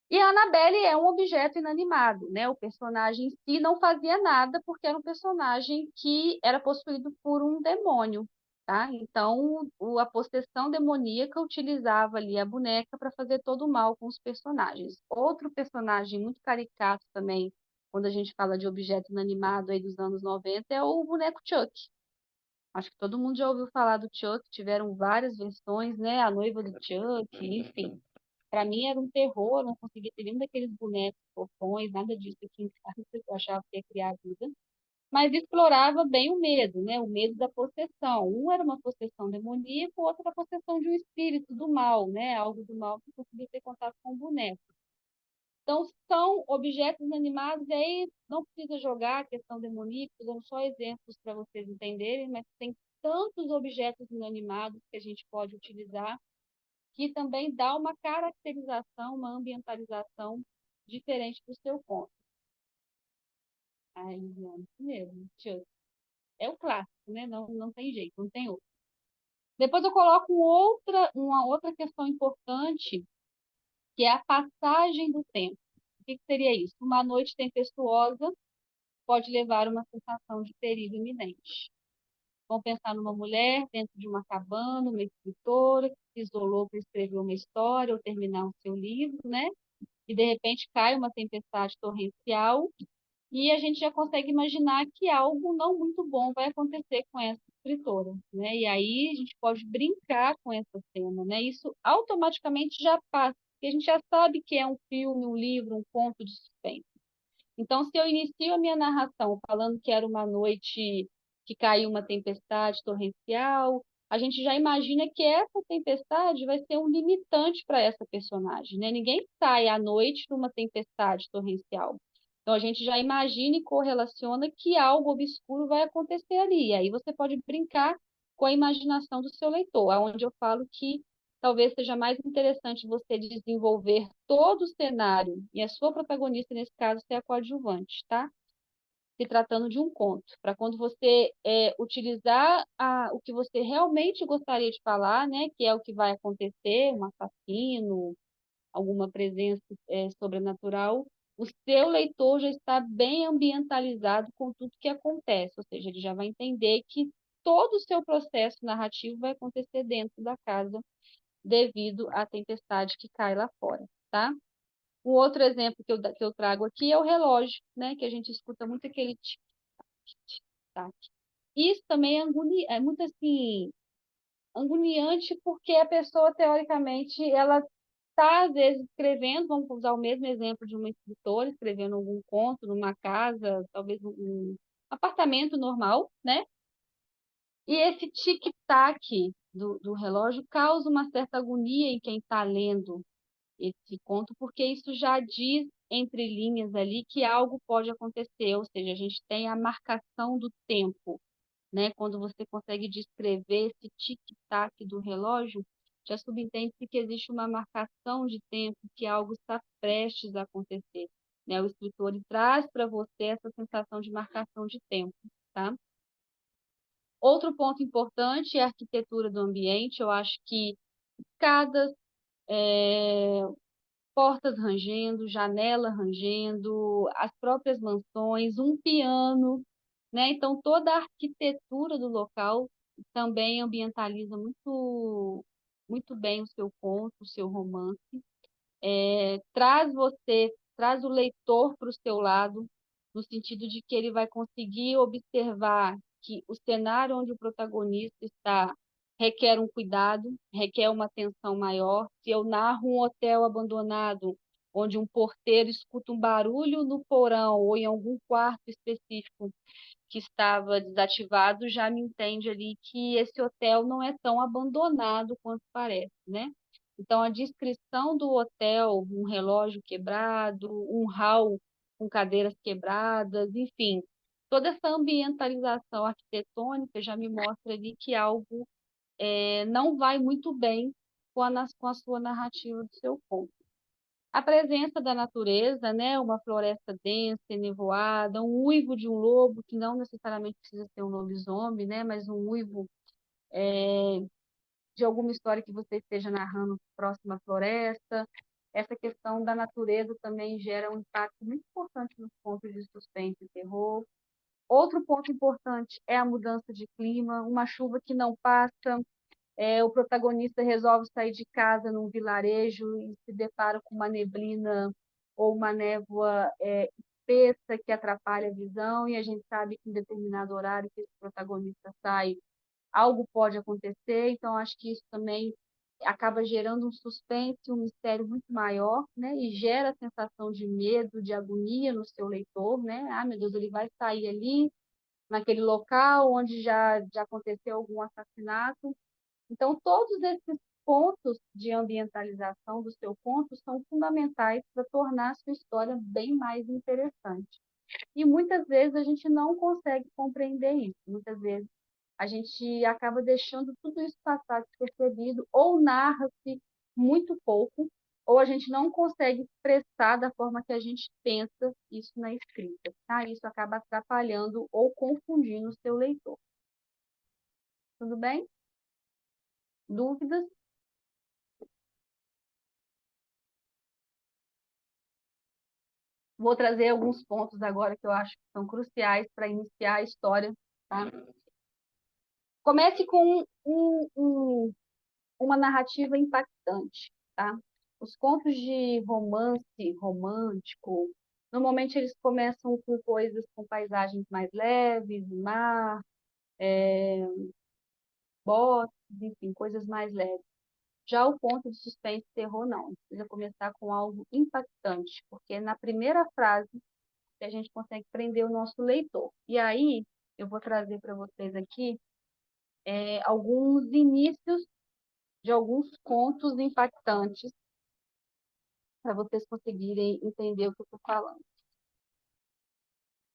E a Annabelle é um objeto inanimado, né? O personagem em si não fazia nada porque era um personagem que era possuído por um demônio, tá? Então, a possessão demoníaca utilizava ali a boneca para fazer todo o mal com os personagens. Outro personagem muito caricato também, quando a gente fala de objeto inanimado aí dos anos 90, é o boneco Chuck. Acho que todo mundo já ouviu falar do Chuck, tiveram várias versões, né? A noiva do Chuck, enfim. para mim era um terror, eu não conseguia ter nenhum daqueles bonecos, fofões, nada disso aqui em casa, eu achava que ia criar vida. Mas explorava bem o medo, né? O medo da possessão. Um era uma possessão demoníaca, o outro era a possessão de um espírito do mal, né? Algo do mal que conseguia ter contato com o boneco. Então, são objetos inanimados, e aí não precisa jogar a questão demoníaca, dando só exemplos para vocês entenderem, mas tem tantos objetos inanimados que a gente pode utilizar, que também dá uma caracterização, uma ambientalização diferente do seu conto. Aí, é isso mesmo. É o clássico, né? Não, não tem jeito, não tem outro. Depois eu coloco uma outra questão importante, que é a passagem do tempo. O que seria isso? Uma noite tempestuosa pode levar a uma sensação de perigo iminente. Vamos pensar numa mulher dentro de uma cabana, uma escritora que se isolou para escrever uma história ou terminar o seu livro, né? E de repente cai uma tempestade torrencial e a gente já consegue imaginar que algo não muito bom vai acontecer com essa escritora, né? E aí a gente pode brincar com essa cena, né? Isso automaticamente já passa, porque a gente já sabe que é um filme, um livro, um conto de suspense. Então, se eu inicio a minha narração falando que era uma noite que caiu uma tempestade torrencial, a gente já imagina que essa tempestade vai ser um limitante para essa personagem, né? Ninguém sai à noite numa tempestade torrencial. Então, a gente já imagina e correlaciona que algo obscuro vai acontecer ali. E aí você pode brincar com a imaginação do seu leitor, aonde eu falo que talvez seja mais interessante você desenvolver todo o cenário e a sua protagonista, nesse caso, ser a coadjuvante, tá? Se tratando de um conto, para quando você utilizar o que você realmente gostaria de falar, né, que é o que vai acontecer, um assassino, alguma presença sobrenatural, o seu leitor já está bem ambientalizado com tudo que acontece, ou seja, ele já vai entender que todo o seu processo narrativo vai acontecer dentro da casa devido à tempestade que cai lá fora, tá? Um outro exemplo que eu trago aqui é o relógio, né? Que a gente escuta muito aquele tic-tac. Isso também é muito assim, agoniante, porque a pessoa, teoricamente, ela está, às vezes, escrevendo, vamos usar o mesmo exemplo de uma escritora, escrevendo algum conto numa casa, talvez um apartamento normal, né? E esse tic-tac do relógio causa uma certa agonia em quem está lendo esse conto, porque isso já diz entre linhas ali que algo pode acontecer, ou seja, a gente tem a marcação do tempo, né? Quando você consegue descrever esse tic-tac do relógio, já subentende-se que existe uma marcação de tempo, que algo está prestes a acontecer, né? O escritor ele traz para você essa sensação de marcação de tempo, tá? Outro ponto importante é a arquitetura do ambiente. Eu acho que cada portas rangendo, janela rangendo, as próprias mansões, um piano, né? Então toda a arquitetura do local também ambientaliza muito bem o seu conto, o seu romance. Traz o leitor para o seu lado, no sentido de que ele vai conseguir observar que o cenário onde o protagonista está requer um cuidado, requer uma atenção maior. Se eu narro um hotel abandonado, onde um porteiro escuta um barulho no porão ou em algum quarto específico que estava desativado, já me entende ali que esse hotel não é tão abandonado quanto parece, né? Então, a descrição do hotel, um relógio quebrado, um hall com cadeiras quebradas, enfim, toda essa ambientalização arquitetônica já me mostra ali que algo não vai muito bem com a sua narrativa do seu conto. A presença da natureza, né, uma floresta densa, nevoada, um uivo de um lobo, que não necessariamente precisa ser um lobisomem, né, mas um uivo de alguma história que você esteja narrando próxima à floresta. Essa questão da natureza também gera um impacto muito importante nos contos de suspense e terror. Outro ponto importante é a mudança de clima, uma chuva que não passa, o protagonista resolve sair de casa num vilarejo e se depara com uma neblina ou uma névoa espessa que atrapalha a visão, e a gente sabe que em determinado horário que esse protagonista sai, algo pode acontecer. Então, acho que isso também acaba gerando um suspense, um mistério muito maior, né? E gera a sensação de medo, de agonia no seu leitor, né? Ah, meu Deus, ele vai sair ali, naquele local onde já aconteceu algum assassinato. Então, todos esses pontos de ambientalização do seu conto são fundamentais para tornar a sua história bem mais interessante. E muitas vezes a gente não consegue compreender isso. Muitas vezes a gente acaba deixando tudo isso passar despercebido, ou narra-se muito pouco, ou a gente não consegue expressar da forma que a gente pensa isso na escrita, tá? Isso acaba atrapalhando ou confundindo o seu leitor. Tudo bem? Dúvidas? Vou trazer alguns pontos agora que eu acho que são cruciais para iniciar a história, tá? Comece com uma narrativa impactante, tá? Os contos de romance romântico, normalmente eles começam com coisas com paisagens mais leves, mar, bosques, enfim, coisas mais leves. Já o conto de suspense e terror, não. Precisa começar com algo impactante, porque é na primeira frase que a gente consegue prender o nosso leitor. E aí, eu vou trazer para vocês aqui alguns inícios de alguns contos impactantes para vocês conseguirem entender o que eu estou falando.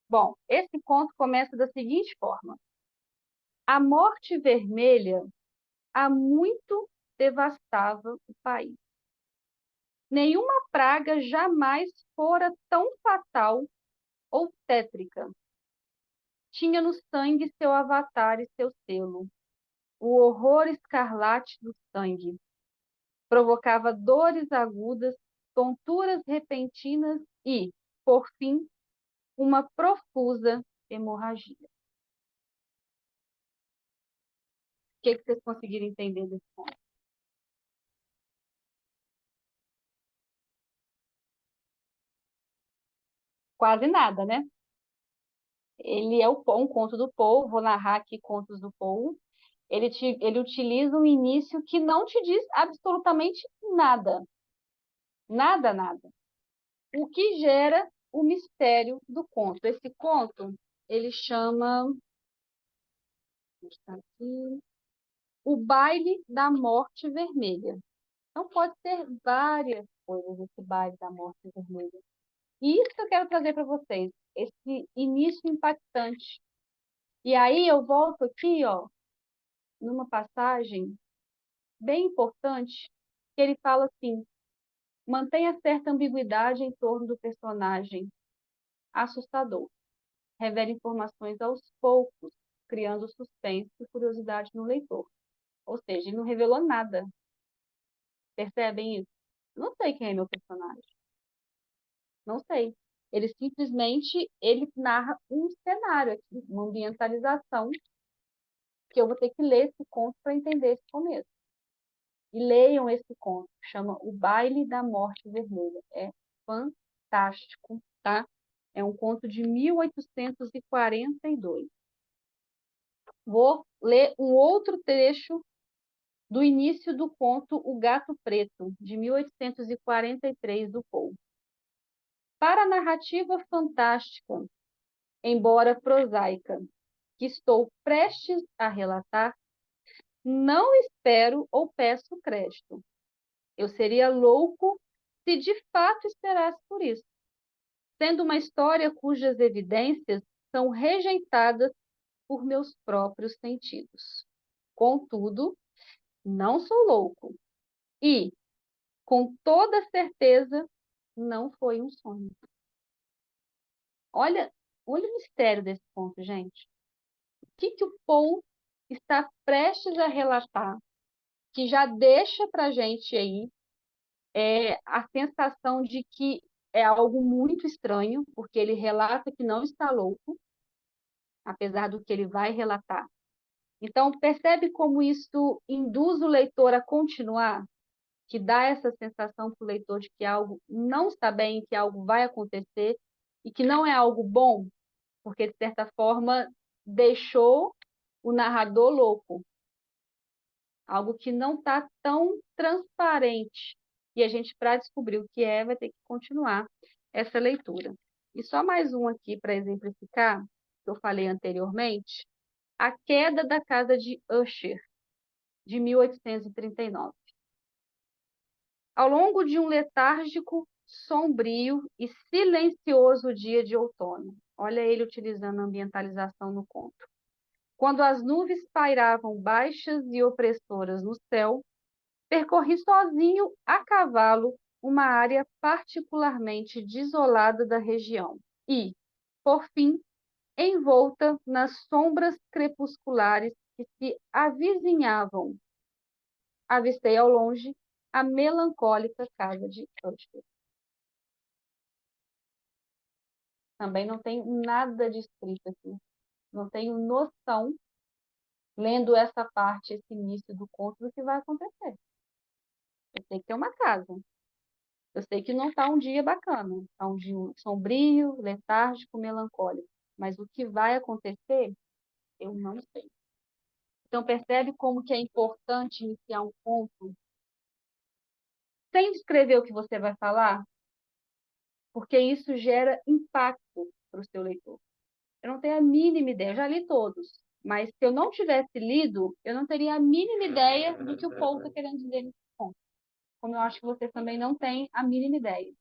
Bom, esse conto começa da seguinte forma: a morte vermelha há muito devastava o país. Nenhuma praga jamais fora tão fatal ou tétrica. Tinha no sangue seu avatar e seu selo. O horror escarlate do sangue provocava dores agudas, tonturas repentinas e, por fim, uma profusa hemorragia. O que vocês conseguiram entender desse ponto? Quase nada, né? Ele é um conto do Poe, vou narrar aqui contos do Poe. Ele utiliza um início que não te diz absolutamente nada. Nada, nada. O que gera o mistério do conto. Esse conto, ele chama... Está aqui, O Baile da Morte Vermelha. Então, pode ser várias coisas esse Baile da Morte Vermelha. E isso que eu quero trazer para vocês, esse início impactante. E aí eu volto aqui, ó, numa passagem bem importante, que ele fala assim: mantenha certa ambiguidade em torno do personagem assustador. Revela informações aos poucos, criando suspense e curiosidade no leitor. Ou seja, ele não revelou nada. Percebem isso? Não sei quem é meu personagem. Não sei. Ele simplesmente ele narra um cenário aqui, uma ambientalização, que eu vou ter que ler esse conto para entender esse começo. E leiam esse conto, chama O Baile da Morte Vermelha. É fantástico, tá? É um conto de 1842. Vou ler um outro trecho do início do conto O Gato Preto, de 1843, do Poe. Para a narrativa fantástica, embora prosaica, que estou prestes a relatar, não espero ou peço crédito. Eu seria louco se de fato esperasse por isso, sendo uma história cujas evidências são rejeitadas por meus próprios sentidos. Contudo, não sou louco e, com toda certeza, não foi um sonho. Olha, olha o mistério desse ponto, gente. O que o Poe está prestes a relatar, que já deixa para a gente aí a sensação de que é algo muito estranho, porque ele relata que não está louco, apesar do que ele vai relatar. Então, percebe como isso induz o leitor a continuar, que dá essa sensação para o leitor de que algo não está bem, que algo vai acontecer e que não é algo bom, porque, de certa forma, deixou o narrador louco. algo que não está tão transparente. E a gente, para descobrir o que é, vai ter que continuar essa leitura. E só mais um aqui para exemplificar, que eu falei anteriormente, A Queda da Casa de Usher, de 1839. Ao longo de um letárgico, sombrio e silencioso dia de outono. Olha ele utilizando a ambientalização no conto. Quando as nuvens pairavam baixas e opressoras no céu, percorri sozinho a cavalo uma área particularmente desolada da região e, por fim, envolta nas sombras crepusculares que se avizinhavam, avistei ao longe a melancólica casa de Usher. Também não tenho nada de escrito aqui. Não tenho noção, lendo essa parte, esse início do conto, do que vai acontecer. Eu sei que tem uma casa. Eu sei que não está um dia bacana. Está um dia sombrio, letárgico, melancólico. Mas o que vai acontecer, eu não sei. Então, percebe como que é importante iniciar um conto sem descrever o que você vai falar? Porque isso gera impacto para o seu leitor. Eu não tenho a mínima ideia, eu já li todos, mas se eu não tivesse lido, eu não teria a mínima ideia do que o Paul está querendo dizer nesse ponto. Como eu acho que vocês também não têm a mínima ideia.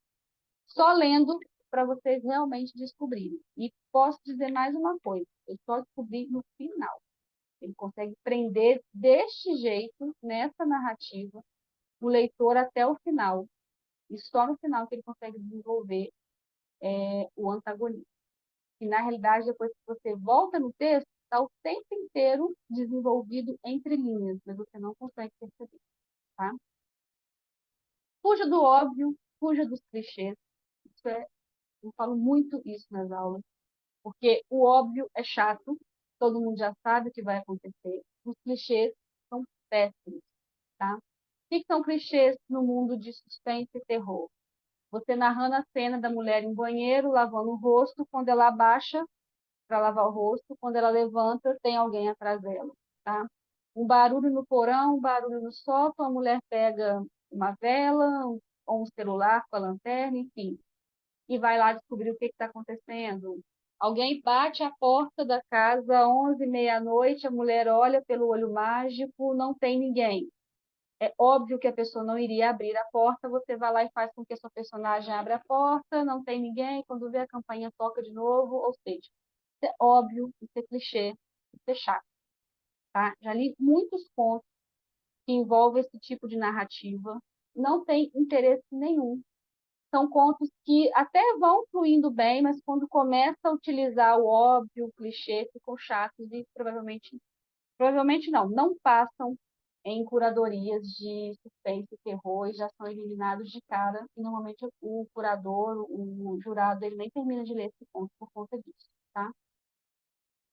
Só lendo para vocês realmente descobrirem. E posso dizer mais uma coisa, eu só descobri no final. Ele consegue prender deste jeito, nessa narrativa, o leitor até o final. E só no final que ele consegue desenvolver o antagonista. E, na realidade, depois que você volta no texto, está o tempo inteiro desenvolvido entre linhas, mas você não consegue perceber, tá? Fuja do óbvio, fuja dos clichês. Eu falo muito isso nas aulas, porque o óbvio é chato, todo mundo já sabe o que vai acontecer. Os clichês são péssimos, tá? O que são clichês no mundo de suspense e terror? Você narrando a cena da mulher em banheiro, lavando o rosto, quando ela abaixa para lavar o rosto, quando ela levanta, tem alguém atrás dela, tá? Um barulho no porão, um barulho no sótão, a mulher pega uma vela ou um celular com a lanterna, enfim, e vai lá descobrir o que está acontecendo. Alguém bate a porta da casa às 11, meia-noite, a mulher olha pelo olho mágico, não tem ninguém. É óbvio que a pessoa não iria abrir a porta, você vai lá e faz com que a sua personagem abra a porta, não tem ninguém, quando vê a campainha toca de novo, ou seja, isso é óbvio, isso é clichê, isso é chato, tá? Já li muitos contos que envolvem esse tipo de narrativa, não tem interesse nenhum. São contos que até vão fluindo bem, mas quando começa a utilizar o óbvio, o clichê, ficam chatos e provavelmente não passam em curadorias de suspense e terror e já são eliminados de cara. E normalmente o curador, o jurado, ele nem termina de ler esse conto por conta disso, tá?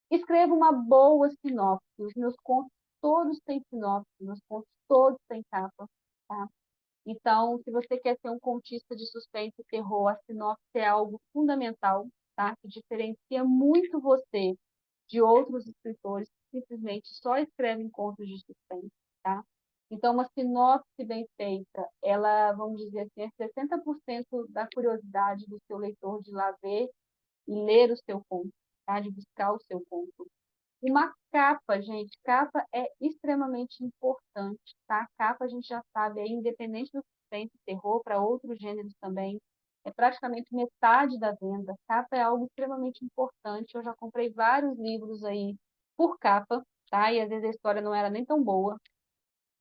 Escreva uma boa sinopse. Os meus contos todos têm sinopse, meus contos todos têm capa, tá? Então, se você quer ser um contista de suspense e terror, a sinopse é algo fundamental, tá? Que diferencia muito você de outros escritores que simplesmente só escrevem contos de suspense, tá? Então, uma sinopse bem feita, ela, vamos dizer assim, é 60% da curiosidade do seu leitor de lá ver e ler o seu conto, tá? De buscar o seu conto. Uma capa, gente, capa é extremamente importante, tá? Capa a gente já sabe, é independente do suspense e terror, para outros gêneros também, é praticamente metade da venda. Capa é algo extremamente importante. Eu já comprei vários livros aí por capa, tá? E às vezes a história não era nem tão boa.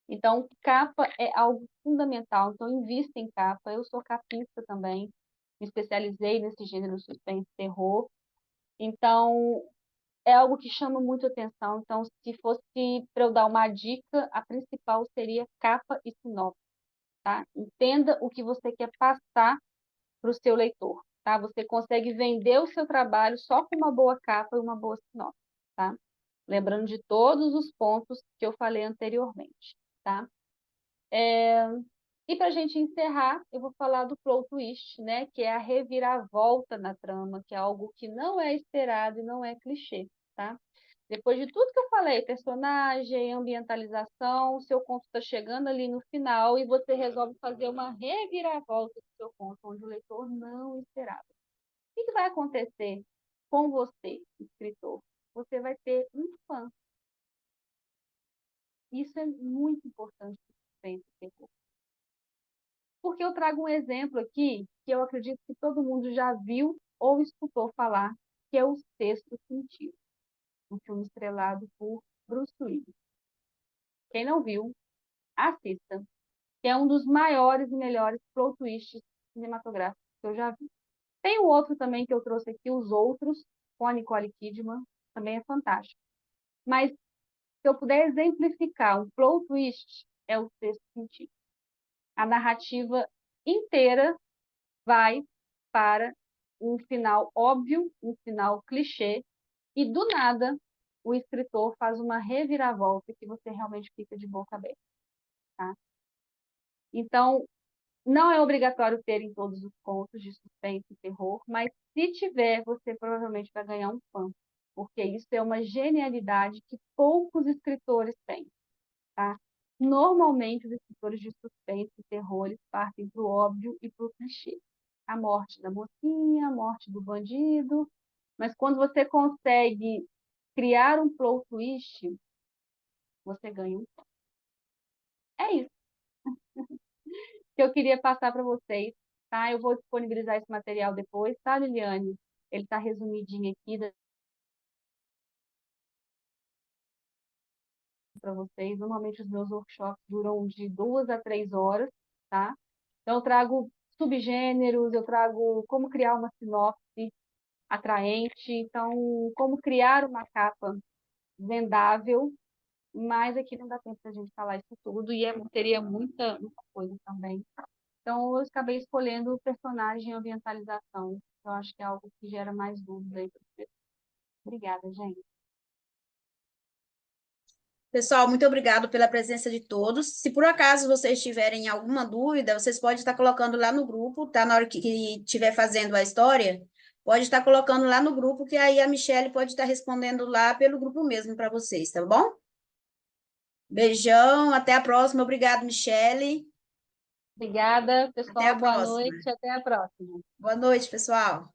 Então, capa é algo fundamental. Então, invista em capa. Eu sou capista também, me especializei nesse gênero suspense e terror. Então, é algo que chama muito atenção. Então, se fosse para eu dar uma dica, a principal seria capa e sinopse, tá? Entenda o que você quer passar para o seu leitor, tá? Você consegue vender o seu trabalho só com uma boa capa e uma boa sinopse, tá? Lembrando de todos os pontos que eu falei anteriormente, tá? E para a gente encerrar, eu vou falar do plot twist, né? Que é a reviravolta na trama, que é algo que não é esperado e não é clichê, tá? Depois de tudo que eu falei, personagem, ambientalização, o seu conto está chegando ali no final e você resolve fazer uma reviravolta do seu conto, onde o leitor não esperava. O que vai acontecer com você, escritor? Você vai ter um fã. Isso é muito importante para o terror. Porque eu trago um exemplo aqui que eu acredito que todo mundo já viu ou escutou falar, que é o Sexto Sentido, um filme estrelado por Bruce Willis. Quem não viu, assista, que é um dos maiores e melhores plot twists cinematográficos que eu já vi. Tem um outro também que eu trouxe aqui, Os Outros, com a Nicole Kidman, também é fantástico. Mas se eu puder exemplificar um plot twist, é o Sexto Sentido. A narrativa inteira vai para um final óbvio, um final clichê, e do nada o escritor faz uma reviravolta que você realmente fica de boca aberta, tá? Então, não é obrigatório ter em todos os contos de suspense e terror, mas se tiver, você provavelmente vai ganhar um fã, porque isso é uma genialidade que poucos escritores têm, tá? Normalmente, os escritores de suspense e terror eles partem para o óbvio e para o clichê. A morte da mocinha, a morte do bandido, mas quando você consegue criar um plot twist, você ganha um fã. É isso que eu queria passar para vocês, tá? Eu vou disponibilizar esse material depois, tá, Liliane? Ele está resumidinho aqui para vocês. Normalmente os meus workshops duram de 2 a 3 horas, tá? Então eu trago subgêneros, eu trago como criar uma sinopse atraente, então como criar uma capa vendável, mas aqui não dá tempo da gente falar isso tudo e teria muita coisa também. Então, eu acabei escolhendo o personagem e ambientalização. Eu acho que é algo que gera mais dúvida aí para você. Obrigada, gente. Pessoal, muito obrigado pela presença de todos. Se por acaso vocês tiverem alguma dúvida, vocês podem estar colocando lá no grupo, tá? Na hora que estiver fazendo a história, pode estar colocando lá no grupo, que aí a Michelle pode estar respondendo lá pelo grupo mesmo para vocês, tá bom? Beijão, até a próxima. Obrigado, Michelle. Obrigada, Até a pessoal. Boa próxima. noite. Até a próxima. Boa noite, pessoal.